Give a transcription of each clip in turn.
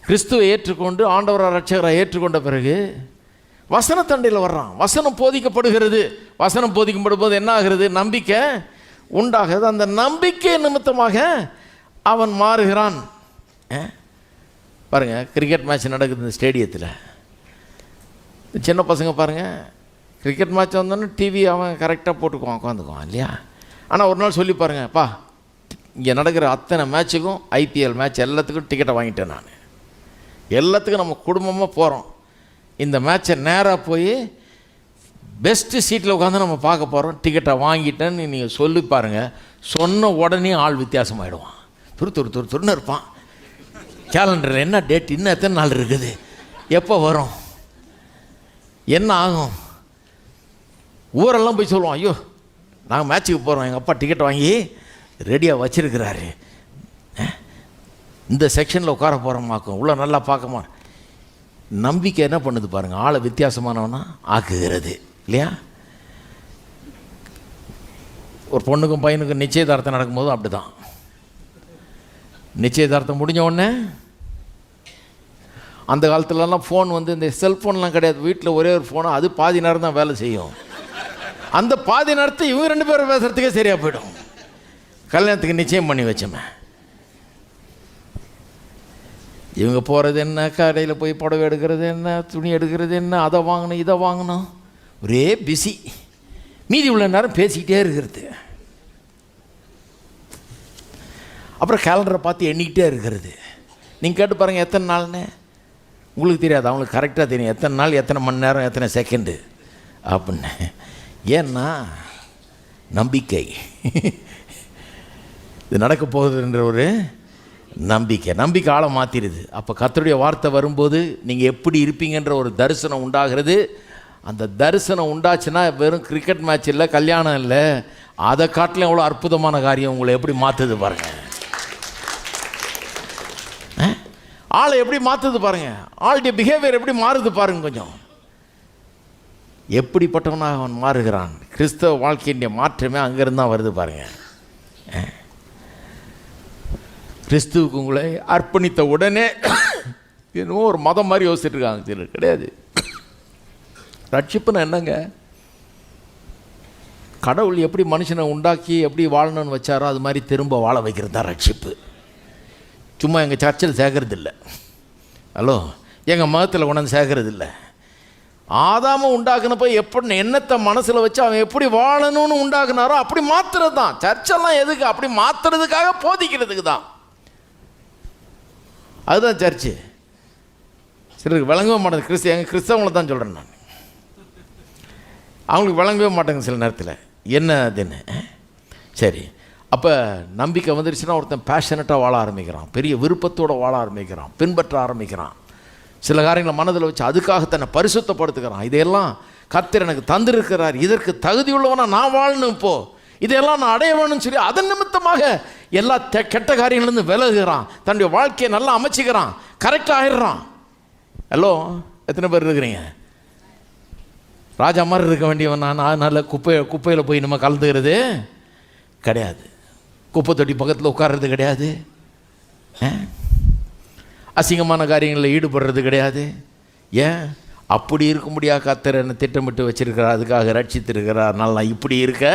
கிறிஸ்துவை ஏற்றுக்கொண்டு ஆண்டவராக ரட்சகராக ஏற்றுக்கொண்ட பிறகு வசனத்தண்டையில் வர்றான். வசனம் போதிக்கப்படுகிறது. வசனம் போதிக்கப்படும் போது என்ன ஆகிறது? நம்பிக்கை உண்டாகிறது. அந்த நம்பிக்கை நிமித்தமாக அவன் மாறுகிறான். பாருங்கள், கிரிக்கெட் மேட்ச் நடக்குது இந்த ஸ்டேடியத்தில். சின்ன பசங்க பாருங்கள், கிரிக்கெட் மேட்ச் வந்தோன்னே டிவி அவன் கரெக்டாக போட்டுக்குவான், உட்காந்துக்குவான் இல்லையா? ஆனால் ஒரு நாள் சொல்லி பாருங்கப்பா, இங்கே நடக்கிற அத்தனை மேட்ச்சுக்கும் ஐபிஎல் மேட்ச் எல்லாத்துக்கும் டிக்கெட்டை வாங்கிட்டேன் நான். எல்லாத்துக்கும் நம்ம குடும்பமாக போகிறோம். இந்த மேட்ச்சை நேராக போய் பெஸ்ட்டு சீட்டில் உட்காந்து நம்ம பார்க்க போகிறோம். டிக்கெட்டை வாங்கிட்டேன்னு நீங்கள் சொல்லி பாருங்கள். சொன்ன உடனே ஆள் வித்தியாசமாகிடுவான். துருன்னு இருப்பான். கேலண்டரில் என்ன டேட், இன்னும் எத்தனை நாள் இருக்குது, எப்போ வரும், என்ன ஆகும், ஊரெல்லாம் போய் சொல்லுவான். ஐயோ, நாங்கள் மேட்ச்சுக்கு போகிறோம், எங்கள் அப்பா டிக்கெட் வாங்கி ரெடியாக வச்சுருக்கிறாரு, இந்த செக்ஷனில் உட்கார போகிறோமாக்கும், இவ்வளோ நல்லா பார்க்கமா. நம்பிக்கை என்ன பண்ணுது பாருங்கள், ஆளை வித்தியாசமானவனா ஆக்குகிறது இல்லையா? ஒரு பொண்ணுக்கும் பையனுக்கும் நிச்சயதார்த்தம் நடக்கும்போது அப்படி தான். நிச்சயதார்த்தம் முடிஞ்ச உடனே, அந்த காலத்துலலாம் ஃபோன் வந்து இந்த செல்ஃபோன்லாம் கிடையாது. வீட்டில் ஒரே ஒரு ஃபோனு, அது பாதி நேரம் தான் வேலை செய்யும். அந்த பாதி நேரத்தை இவங்க 2 பேரும் பேசுகிறதுக்கே சரியாக போயிடும். கல்யாணத்துக்கு நிச்சயம் பண்ணி வச்சோமே, இவங்க போகிறது என்ன, கடையில் போய் புடவை எடுக்கிறது என்ன, துணி எடுக்கிறது என்ன, அதை வாங்கணும் இதை வாங்கணும், ஒரே பிஸி. மீதி உள்ள நேரம் பேசிக்கிட்டே இருக்கிறது. அப்புறம் கேலண்டரை பார்த்து எண்ணிக்கிட்டே இருக்கிறது. நீங்கள் கேட்டு பாருங்கள் எத்தனை நாள்னு. உங்களுக்கு தெரியாது, அவங்களுக்கு கரெக்டாக தெரியும் எத்தனை நாள், எத்தனை மணி நேரம், எத்தனை செகண்டு அப்படின்னு. ஏன்னா நம்பிக்கை. இது நடக்க போகுதுன்ற ஒரு நம்பிக்கை ஆளை மாற்றிடுது. அப்போ கர்த்தருடைய வார்த்தை வரும்போது நீங்கள் எப்படி இருப்பீங்கன்ற ஒரு தரிசனம் உண்டாகிறது. அந்த தரிசனம் உண்டாச்சுன்னா வெறும் கிரிக்கெட் மேட்ச் இல்லை, கல்யாணம் இல்லை, அதை காட்டிலும் எவ்வளோ அற்புதமான காரியம் உங்களை எப்படி மாற்றுது பாருங்கள். ஆளை எப்படி மாற்றுது பாருங்கள், ஆளுடைய பிஹேவியர் எப்படி மாறுது பாருங்கள். கொஞ்சம் எப்படிப்பட்டவனாக அவன் மாறுகிறான். கிறிஸ்தவ வாழ்க்கையினுடைய மாற்றமே அங்கேருந்து தான் வருது பாருங்கள். கிறிஸ்துவுக்கு உங்களை அர்ப்பணித்த உடனே என்னமோ ஒரு மதம் மாதிரி யோசிச்சுட்டு இருக்காங்க சிலர். கிடையாது. ரட்சிப்புன்னு என்னங்க? கடவுள் எப்படி மனுஷனை உண்டாக்கி எப்படி வாழணும்னு வச்சாரோ அது மாதிரி திரும்ப வாழ வைக்கிறது தான் ரட்சிப்பு. சும்மா எங்கள் சர்ச்சில் சேர்க்கறது இல்லை, ஹலோ, எங்கள் மதத்தில் கொண்டாந்து சேர்க்கறது இல்லை. ஆதாம உண்டாக்குனப்போ எப்படி எண்ணத்தை மனசில் வச்சு அவன் எப்படி வாழணும்னு உண்டாக்குனாரோ அப்படி மாற்றுறது தான். சர்ச்செல்லாம் எதுக்கு? அப்படி மாற்றுறதுக்காக, போதிக்கிறதுக்கு தான். அதுதான் சர்ச்சு. சிலருக்கு விளங்கவே மாட்டேங்குது. எங்கள் கிறிஸ்தவங்களை தான் சொல்கிறேன் நான். அவங்களுக்கு விளங்கவே மாட்டேங்குது சில நேரத்தில் என்ன அதுன்னு. சரி, அப்போ நம்பிக்கை வந்துருச்சுன்னா ஒருத்தன் பேஷனட்டாக வாழ ஆரம்பிக்கிறான், பெரிய விருப்பத்தோடு வாழ ஆரம்பிக்கிறான், பின்பற்ற ஆரம்பிக்கிறான். சில காரியங்களை மனதில் வச்சு அதுக்காக தன்னை பரிசுத்தப்படுத்துகிறான். இதையெல்லாம் கர்த்தர் எனக்கு தந்திருக்கிறார், இதற்கு தகுதியுள்ளவனா நான் வாழணும், இப்போது இதையெல்லாம் நான் அடைய வேணும்னு சொல்லி அதன் நிமித்தமாக எல்லா கெட்ட காரியங்கள்லேருந்து விலகுகிறான். தன்னுடைய வாழ்க்கையை நல்லா அமைச்சிக்கிறான், கரெக்டாக ஆயிடுறான். ஹலோ, எத்தனை பேர் இருக்கிறீங்க? ராஜா மாதிரி இருக்க வேண்டியவன் நான். அதனால் குப்பையில் போய் நம்ம கலந்துக்கிறது கிடையாது, குப்பை தொட்டி பக்கத்தில் உட்கார்றது கிடையாது, அசிங்கமான காரியங்களில் ஈடுபடுறது கிடையாது. ஏன்? அப்படி இருக்க முடியாது. கர்த்தர் என்னை திட்டமிட்டு வச்சிருக்கிறார், அதுக்காக ரட்சித்திருக்கிறார். அதனால் நான் இப்படி இருக்க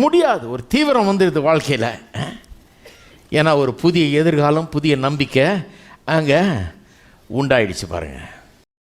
முடியாது. ஒரு தீவிரம் வந்துடுது வாழ்க்கையில். ஏன்னா ஒரு புதிய எதிர்காலம், புதிய நம்பிக்கை அங்கே உண்டாயிடுச்சு பாருங்கள்.